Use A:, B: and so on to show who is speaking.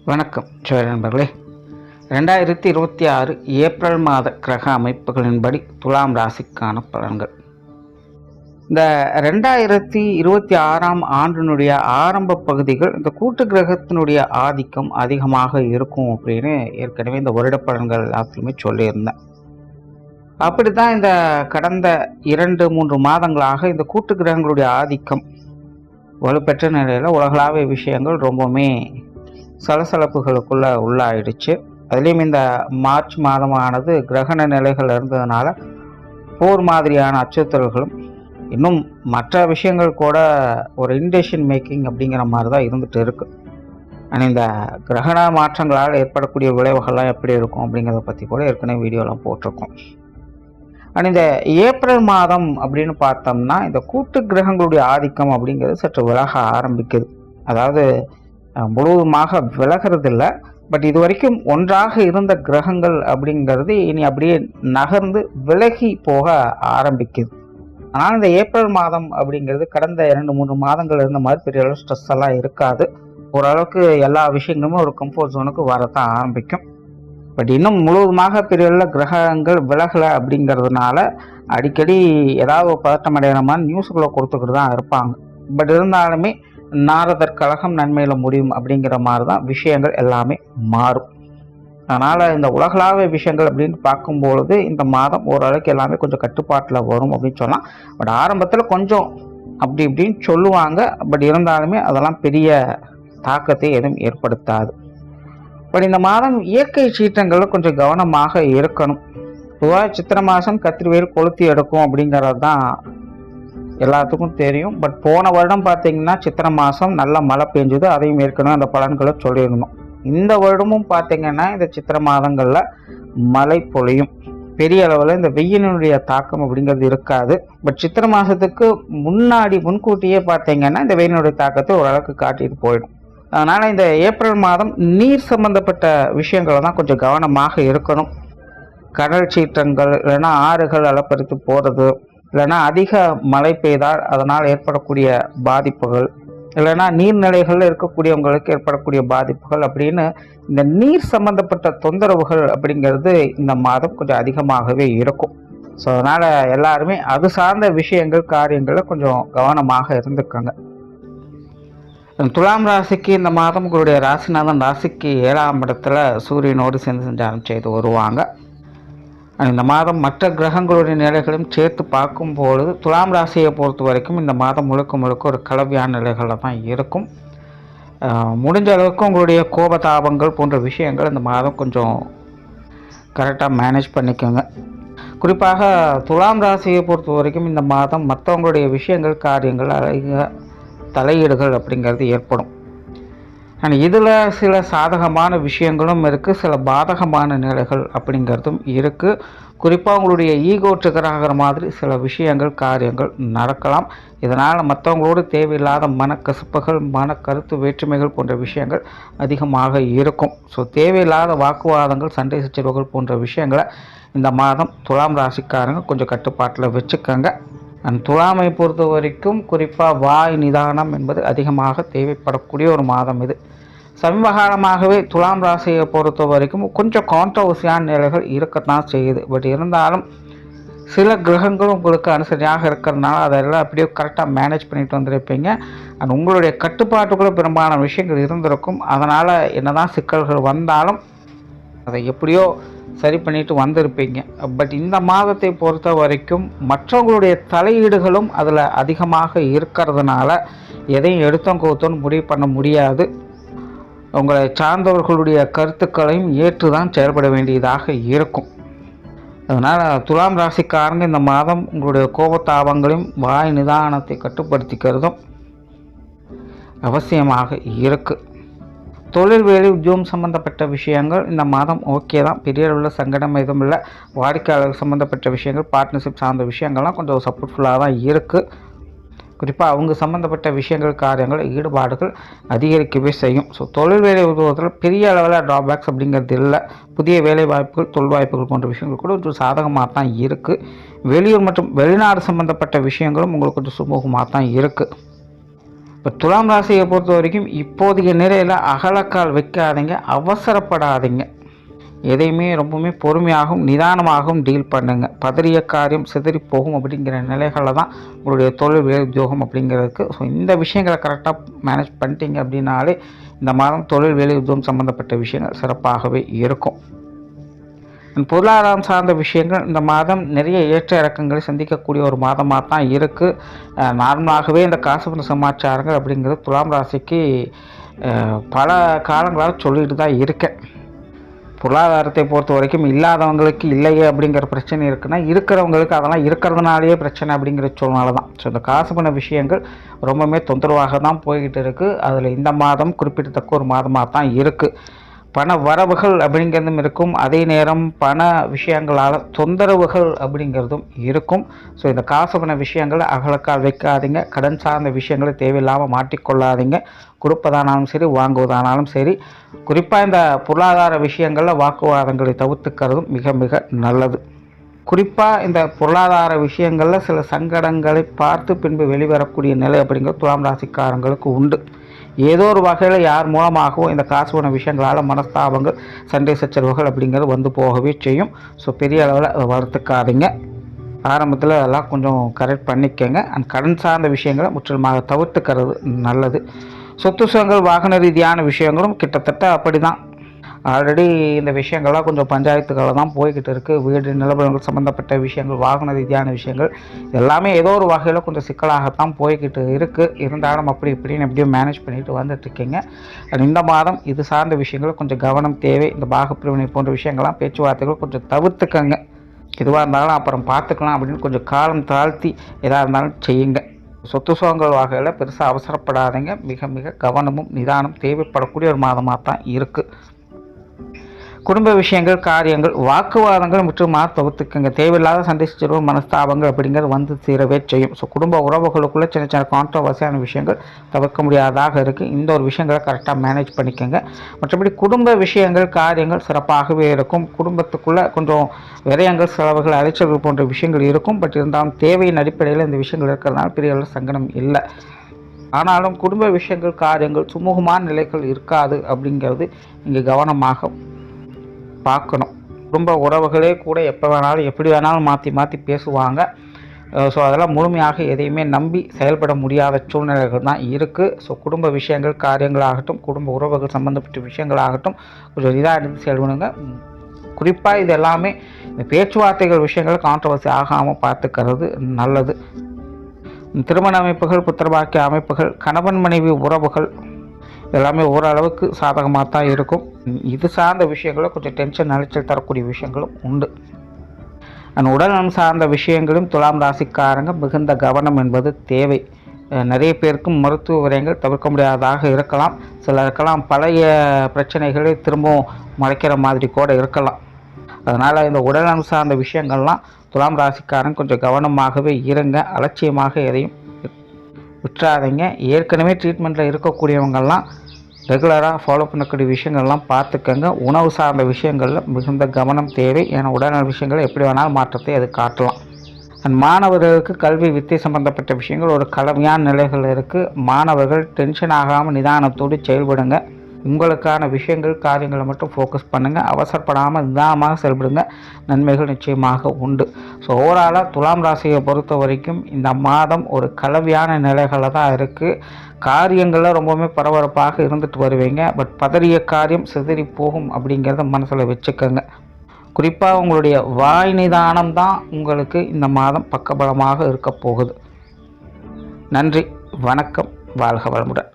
A: வணக்கம் நண்பர்களே. 2026 ஏப்ரல் மாத கிரக அமைப்புகளின்படி துலாம் ராசிக்கான பலன்கள். இந்த 2026ஆம் ஆண்டினுடைய ஆரம்ப பகுதிகள் இந்த கூட்டு கிரகத்தினுடைய ஆதிக்கம் அதிகமாக இருக்கும் அப்படின்னு ஏற்கனவே இந்த வருட பலன்கள் எல்லாத்துலையுமே சொல்லியிருந்தேன். அப்படி தான் இந்த கடந்த 2-3 மாதங்களாக இந்த கூட்டு கிரகங்களுடைய ஆதிக்கம் வலுப்பெற்ற நிலையில் உலகளாவிய விஷயங்கள் ரொம்பவுமே சலசலப்புகளுக்குள்ள உள்ளாயிடுச்சு. அதுலேயும் இந்த மார்ச் மாதமானது கிரகண நிலைகள் இருந்ததுனால போர் மாதிரியான அச்சுறுத்தல்களும் இன்னும் மற்ற விஷயங்கள் கூட ஒரு இன்டெசிஷன் மேக்கிங் அப்படிங்கிற மாதிரி தான் இருந்துகிட்டு இருக்கு. ஆனால் இந்த கிரகண மாற்றங்களால் ஏற்படக்கூடிய விளைவுகள்லாம் எப்படி இருக்கும் அப்படிங்கிறத பற்றி கூட ஏற்கனவே வீடியோலாம் போட்டிருக்கோம். ஆனால் இந்த ஏப்ரல் மாதம் அப்படின்னு பார்த்தோம்னா இந்த கூட்டு கிரகங்களுடைய ஆதிக்கம் அப்படிங்கிறது சற்று விலக ஆரம்பிக்குது. அதாவது முழுவதுமாக விலகிறது இல்லை, பட் இது வரைக்கும் ஒன்றாக இருந்த கிரகங்கள் அப்படிங்கிறது இனி அப்படியே நகர்ந்து விலகி போக ஆரம்பிக்குது. ஆனால் இந்த ஏப்ரல் மாதம் அப்படிங்கிறது கடந்த 2-3 மாதங்கள் இருந்த மாதிரி பெரிய அளவு ஸ்ட்ரெஸ் எல்லாம் இருக்காது. ஓரளவுக்கு எல்லா விஷயங்களுமே ஒரு கம்ஃபர்ட் ஜோனுக்கு வரத்தான் ஆரம்பிக்கும். பட் இன்னும் முழுவதுமாக பெரிய அளவில் கிரகங்கள் விலகலை அப்படிங்கிறதுனால அடிக்கடி ஏதாவது ஒரு பதட்டம் அடைகிற மாதிரி நியூஸுக்குள்ளே கொடுத்துக்கிட்டு தான் இருப்பாங்க. பட் இருந்தாலுமே நாரதர் கழகம் நன்மையில் முடியும் அப்படிங்கிற மாதிரி தான் விஷயங்கள் எல்லாமே மாறும். அதனால் இந்த உலகளாவிய விஷயங்கள் அப்படின்னு பார்க்கும்பொழுது இந்த மாதம் ஓரளவுக்கு எல்லாமே கொஞ்சம் கட்டுப்பாட்டில் வரும் அப்படின்னு சொல்லலாம். பட் ஆரம்பத்தில் கொஞ்சம் அப்படி இப்படின்னு சொல்லுவாங்க. பட் இருந்தாலுமே அதெல்லாம் பெரிய தாக்கத்தை எதுவும் ஏற்படுத்தாது. பட் இந்த மாதம் இயற்கை சீற்றங்களில் கொஞ்சம் கவனமாக இருக்கணும். பொதுவாக சித்திரை மாதம் கத்திரிவேல் கொளுத்தி எடுக்கும் அப்படிங்கிறது தான் எல்லாத்துக்கும் தெரியும். பட் போன வருடம் பார்த்தீங்கன்னா சித்திரை மாதம் நல்ல மழை பெஞ்சுது. அதையும் ஏற்கனவே அந்த பலன்களை சொல்லியிருந்தோம். இந்த வருடமும் பார்த்தீங்கன்னா இந்த சித்திரை மாதங்களில் மழை பொழியும். பெரிய அளவில் இந்த வெயிலினுடைய தாக்கம் அப்படிங்கிறது இருக்காது. பட் சித்திரை மாதத்துக்கு முன்கூட்டியே பார்த்தீங்கன்னா இந்த வெயிலினுடைய தாக்கத்தை ஓரளவுக்கு காட்டிட்டு போயிடும். அதனால் இந்த ஏப்ரல் மாதம் நீர் சம்பந்தப்பட்ட விஷயங்களை தான் கொஞ்சம் கவனமாக இருக்கணும். கடல் சீற்றங்கள் இல்லைன்னா ஆறுகள் அலப்பறித்து போகிறது, இல்லைன்னா அதிக மழை பெய்தால் அதனால் ஏற்படக்கூடிய பாதிப்புகள், இல்லைன்னா நீர்நிலைகளில் இருக்கக்கூடியவங்களுக்கு ஏற்படக்கூடிய பாதிப்புகள் அப்படின்னு இந்த நீர் சம்பந்தப்பட்ட தொந்தரவுகள் அப்படிங்கிறது இந்த மாதம் கொஞ்சம் அதிகமாகவே இருக்கும். ஸோ அதனால் எல்லாருமே அது சார்ந்த விஷயங்கள் காரியங்களில் கொஞ்சம் கவனமாக இருந்துக்கோங்க. துலாம் ராசிக்கு இந்த மாதம் உங்களுடைய ராசிநாதன் ராசிக்கு 7ஆம் இடத்துல சூரியனோடு சேர்ந்து சஞ்சாரம் செய்து வருவாங்க. இந்த மாதம் மற்ற கிரகங்களுடைய நிலைகளையும் சேர்த்து பார்க்கும்பொழுது துலாம் ராசியை பொறுத்த வரைக்கும் இந்த மாதம் முழுக்க ஒரு கலவையான நிலைகளில் தான் இருக்கும். முடிஞ்ச அளவுக்கு உங்களுடைய கோபதாபங்கள் போன்ற விஷயங்கள் இந்த மாதம் கொஞ்சம் கரெக்டாக மேனேஜ் பண்ணிக்கோங்க. குறிப்பாக துலாம் ராசியை பொறுத்த வரைக்கும் இந்த மாதம் மற்றவங்களுடைய விஷயங்கள் காரியங்கள் அதிக தலையீடுகள் அப்படிங்கிறது ஏற்படும். ஆனால் இதில் சில சாதகமான விஷயங்களும் இருக்குது, சில பாதகமான நிலைகள் அப்படிங்கிறதும் இருக்குது. குறிப்பாக உங்களுடைய ஈகோ ட்ரிகர் ஆகிற மாதிரி சில விஷயங்கள் காரியங்கள் நடக்கலாம். இதனால் மற்றவங்களோடு தேவையில்லாத மனக்கசப்புகள் கருத்து வேற்றுமைகள் போன்ற விஷயங்கள் அதிகமாக இருக்கும். ஸோ தேவையில்லாத வாக்குவாதங்கள் சண்டை சச்சரவுகள் போன்ற விஷயங்களை இந்த மாதம் துலாம் ராசிக்காரங்க கொஞ்சம் கட்டுப்பாட்டில் வச்சுக்கோங்க. துலாமை பொறுத்த வரைக்கும் குறிப்பாக வாய் நிதானம் என்பது அதிகமாக தேவைப்படக்கூடிய ஒரு மாதம் இது. சமீபகாலமாகவே துலாம் ராசியை பொறுத்த வரைக்கும் கொஞ்சம் கான்ட்ரவர்சியான நிலைகள் இருக்கத்தான் செய்யுது. பட் இருந்தாலும் சில கிரகங்களும் உங்களுக்கு அனுசரியாக இருக்கிறதுனால அதெல்லாம் அப்படியே கரெக்டாக மேனேஜ் பண்ணிட்டு வந்திருப்பீங்க. அண்ட் உங்களுடைய கட்டுப்பாட்டுக்குள்ள பெரும்பாலான விஷயங்கள் இருந்திருக்கும். அதனால் என்னதான் சிக்கல்கள் வந்தாலும் அதை எப்படியோ சரி பண்ணிட்டு வந்திருப்பீங்க. பட் இந்த மாதத்தை பொறுத்த வரைக்கும் மற்றவங்களுடைய தலையீடுகளும் அதில் அதிகமாக இருக்கிறதுனால எதையும் எடுத்தோம் கவுத்தோன்னு முடிவு பண்ண முடியாது. உங்களை சார்ந்தவர்களுடைய கருத்துக்களையும் ஏற்று தான் செயல்பட வேண்டியதாக இருக்கும். அதனால் துலாம் ராசிக்காரங்க இந்த மாதம் உங்களுடைய கோபத்தாபங்களையும் வாய் நிதானத்தை கட்டுப்படுத்திக்கிறதும் அவசியமாக இருக்குது. தொழில் வேலை உத்தியோகம் சம்மந்தப்பட்ட விஷயங்கள் இந்த மாதம் ஓகே தான், பெரிய அளவில் சங்கடம் எதுவும் இல்லை. வாடிக்கையாளர் சம்மந்தப்பட்ட விஷயங்கள் பார்ட்னர்ஷிப் சார்ந்த விஷயங்கள்லாம் கொஞ்சம் சப்போர்ட்ஃபுல்லாக தான் இருக்குது. குறிப்பாக அவங்க சம்மந்தப்பட்ட விஷயங்கள் காரியங்கள் ஈடுபாடுகள் அதிகரிக்கவே செய்யும். ஸோ தொழில் வேலை உதவுவதில் பெரிய அளவில் ட்ராபேக்ஸ் அப்படிங்கிறது இல்லை. புதிய வேலை வாய்ப்புகள் தொழில் வாய்ப்புகள் போன்ற விஷயங்கள் கூட கொஞ்சம் சாதகமாக தான் இருக்குது. வெளியூர் மற்றும் வெளிநாடு சம்மந்தப்பட்ட விஷயங்களும் உங்களுக்கு கொஞ்சம் சுமூகமாக தான் இருக்குது. இப்போ துலாம் ராசியை பொறுத்த வரைக்கும் இப்போதைய நிலையில் அகலக்கால் வைக்காதீங்க, அவசரப்படாதீங்க. எதையுமே ரொம்பவுமே பொறுமையாகவும் நிதானமாகவும் டீல் பண்ணுங்க. பதறிய காரியம் சிதறி போகும் அப்படிங்கிற நிலைகளில் தான் உங்களுடைய தொழில் வேலை உத்தியோகம் அப்படிங்கிறதுக்கு. ஸோ இந்த விஷயங்களை கரெக்டாக மேனேஜ் பண்ணிட்டீங்க அப்படின்னாலே இந்த மாதம் தொழில் வேலை உத்தியோகம் சம்மந்தப்பட்ட விஷயங்கள் சிறப்பாகவே இருக்கும். பொருளாதாரம் சார்ந்த விஷயங்கள் இந்த மாதம் நிறைய ஏற்ற இறக்கங்களை சந்திக்கக்கூடிய ஒரு மாதமாக தான் இருக்குது. நார்மலாகவே இந்த காசு பண சமாச்சாரங்கள் அப்படிங்கிறது துலாம் ராசிக்கு பல காலங்களாக சொல்லிட்டு தான் இருக்கேன். பொருளாதாரத்தை பொறுத்த வரைக்கும் இல்லாதவங்களுக்கு இல்லையே அப்படிங்கிற பிரச்சனை இருக்குன்னா, இருக்கிறவங்களுக்கு அதெல்லாம் இருக்கிறதுனாலேயே பிரச்சனை அப்படிங்கிற சூழ்நிலை தான். ஸோ இந்த காசு பண விஷயங்கள் ரொம்பவுமே தொந்தரவாக தான் போய்கிட்டு இருக்குது. அதில் இந்த மாதம் குறிப்பிடத்தக்க ஒரு மாதமாக தான் இருக்குது. பண வரவுகள் அப்படிங்கிறதும் இருக்கும், அதே நேரம் பண விஷயங்களால் தொந்தரவுகள் அப்படிங்கிறதும் இருக்கும். ஸோ இந்த காசு பண விஷயங்களை அகலக்கால் வைக்காதீங்க. கடன் சார்ந்த விஷயங்களை தேவையில்லாமல் மாட்டிக்கொள்ளாதீங்க. கொடுப்பதானாலும் சரி, வாங்குவதானாலும் சரி. குறிப்பாக இந்த பொருளாதார விஷயங்களில் வாக்குவாதங்களை தவிர்த்துக்கிறதும் மிக மிக நல்லது. குறிப்பாக இந்த பொருளாதார விஷயங்களில் சில சங்கடங்களை பார்த்து பின்பு வெளிவரக்கூடிய நிலை அப்படிங்கிறது துலாம் ராசிக்காரங்களுக்கு உண்டு. ஏதோ ஒரு வகையில் யார் மூலமாகவும் இந்த காசு பண விஷயங்களால் மனஸ்தாபங்கள், சண்டை சச்சரவுகள் அப்படிங்கிறது வந்து போகவே செய்யும். ஸோ பெரிய அளவில் வளர்த்துக்காதீங்க. ஆரம்பத்தில் அதெல்லாம் கொஞ்சம் கரெக்ட் பண்ணிக்கங்க. அண்ட் கடன் சார்ந்த விஷயங்களை முற்றிலுமாக தவிர்த்துக்கிறது நல்லது. சொத்து சுகங்கள், வாகன ரீதியான விஷயங்களும் கிட்டத்தட்ட அப்படி தான். ஆல்ரெடி இந்த விஷயங்கள்லாம் கொஞ்சம் பஞ்சாயத்துக்களை தான் போய்கிட்டு இருக்குது. வீடு நிலவரங்கள் சம்மந்தப்பட்ட விஷயங்கள், வாகன ரீதியான விஷயங்கள் எல்லாமே ஏதோ ஒரு வகையில் கொஞ்சம் சிக்கலாகத்தான் போய்கிட்டு இருக்குது. இருந்தாலும் அப்படி இப்படின்னு எப்படியும் மேனேஜ் பண்ணிட்டு வந்துட்டுருக்கீங்க. இந்த மாதம் இது சார்ந்த விஷயங்கள் கொஞ்சம் கவனம் தேவை. இந்த பாகப்பிரிவினை போன்ற விஷயங்கள்லாம் பேச்சுவார்த்தைகள் கொஞ்சம் தவிர்த்துக்கங்க. எதுவாக இருந்தாலும் அப்புறம் பார்த்துக்கலாம் அப்படின்னு கொஞ்சம் காலம் தாழ்த்தி எதாக இருந்தாலும் செய்யுங்க. சொத்து சுகங்கள் வகையில் பெருசாக அவசரப்படாதீங்க. மிக மிக கவனமும் நிதானம் தேவைப்படக்கூடிய ஒரு மாதமாக தான் இருக்குது. குடும்ப விஷயங்கள், காரியங்கள், வாக்குவாதங்கள் முற்றுமாக தவிர்த்துக்குங்க. தேவையில்லாத சண்டை சச்சரவு, மனஸ்தாபங்கள் அப்படிங்கிறது வந்து தீரவே செய்யும். ஸோ குடும்ப உறவுகளுக்குள்ளே சின்ன சின்ன கான்ட்ரவர்சியான விஷயங்கள் தவிர்க்க முடியாததாக இருக்குது. இந்த ஒரு விஷயங்களை கரெக்டாக மேனேஜ் பண்ணிக்கோங்க. மற்றபடி குடும்ப விஷயங்கள், காரியங்கள் சிறப்பாகவே இருக்கும். குடும்பத்துக்குள்ளே கொஞ்சம் விரயங்கள், செலவுகள், அலைச்சல்கள் போன்ற விஷயங்கள் இருக்கும். பட் இருந்தாலும் தேவையின் அடிப்படையில் இந்த விஷயங்கள் இருக்கிறதுனால பெரிய அளவு சங்கடம் இல்லை. ஆனாலும் குடும்ப விஷயங்கள், காரியங்கள் சுமூகமான நிலைகள் இருக்காது அப்படிங்கிறது இங்கே கவனமாக பார்க்கணும். குடும்ப உறவுகளே கூட எப்போ வேணாலும் எப்படி வேணாலும் மாற்றி மாற்றி பேசுவாங்க. ஸோ அதெல்லாம் முழுமையாக எதையுமே நம்பி செயல்பட முடியாத சூழ்நிலைகள் தான் இருக்குது. ஸோ குடும்ப விஷயங்கள், காரியங்களாகட்டும், குடும்ப உறவுகள் சம்மந்தப்பட்ட விஷயங்களாகட்டும் கொஞ்சம் இதாக இருந்து செயல்படுங்க. குறிப்பாக இது எல்லாமே இந்த பேச்சுவார்த்தைகள் விஷயங்கள் கான்ட்ரவர்சி ஆகாமல் பார்த்துக்கிறது நல்லது. திருமண அமைப்புகள், புத்திரபாக்கிய அமைப்புகள், கணவன் மனைவி உறவுகள் எல்லாமே ஓரளவுக்கு சாதகமாக தான் இருக்கும். இது சார்ந்த விஷயங்களும் கொஞ்சம் டென்ஷன், அலைச்சல் தரக்கூடிய விஷயங்களும் உண்டு. உடல்நலம் சார்ந்த விஷயங்களும் துலாம் ராசிக்காரங்க மிகுந்த கவனம் என்பது தேவை. நிறைய பேருக்கும் மருத்துவ விரயங்கள் தவிர்க்க முடியாததாக இருக்கலாம். சிலருக்கெல்லாம் பழைய பிரச்சனைகளை திரும்பவும் மறைக்கிற மாதிரி கூட இருக்கலாம். அதனால் இந்த உடல்நலம் சார்ந்த விஷயங்கள்லாம் துலாம் ராசிக்காரங்க கொஞ்சம் கவனமாகவே இருங்க. அலட்சியமாக எதையும் விட்டுறாதீங்க. ஏற்கனவே ட்ரீட்மெண்ட்டில் இருக்கக்கூடியவங்கள்லாம் ரெகுலராக ஃபாலோ பண்ணக்கூடிய விஷயங்கள்லாம் பார்த்துக்கங்க. உணவு சார்ந்த விஷயங்களில் மிகுந்த கவனம் தேவை. ஏன்னா உடல்நல விஷயங்கள் எப்படி வேணாலும் மாற்றத்தை அது காட்டலாம். அண்ட் மாணவர்களுக்கு கல்வி, வித்தை சம்பந்தப்பட்ட விஷயங்கள் ஒரு கலவையான நிலைகள் இருக்குது. மாணவர்கள் டென்ஷன் ஆகாமல் நிதானத்தோடு செயல்படுங்க. உங்களுக்கான விஷயங்கள், காரியங்களை மட்டும் ஃபோக்கஸ் பண்ணுங்கள். அவசரப்படாமல் நிதானமாக செயல்படுங்க. நன்மைகள் நிச்சயமாக உண்டு. ஸோ ஓவராலாக துலாம் ராசியை பொறுத்த வரைக்கும் இந்த மாதம் ஒரு கலவையான நிலைகளில் தான் இருக்குது. காரியங்களில் ரொம்பவுமே பரபரப்பாக இருந்துட்டு வருவீங்க. பட் பதறிய காரியம் சிதறி போகும் அப்படிங்கிறத மனசில் வச்சுக்கோங்க. குறிப்பாக உங்களுடைய வாய் நிதானம் தான் உங்களுக்கு இந்த மாதம் பக்கபலமாக இருக்க போகுது. நன்றி, வணக்கம், வாழ்க வளமுடன்.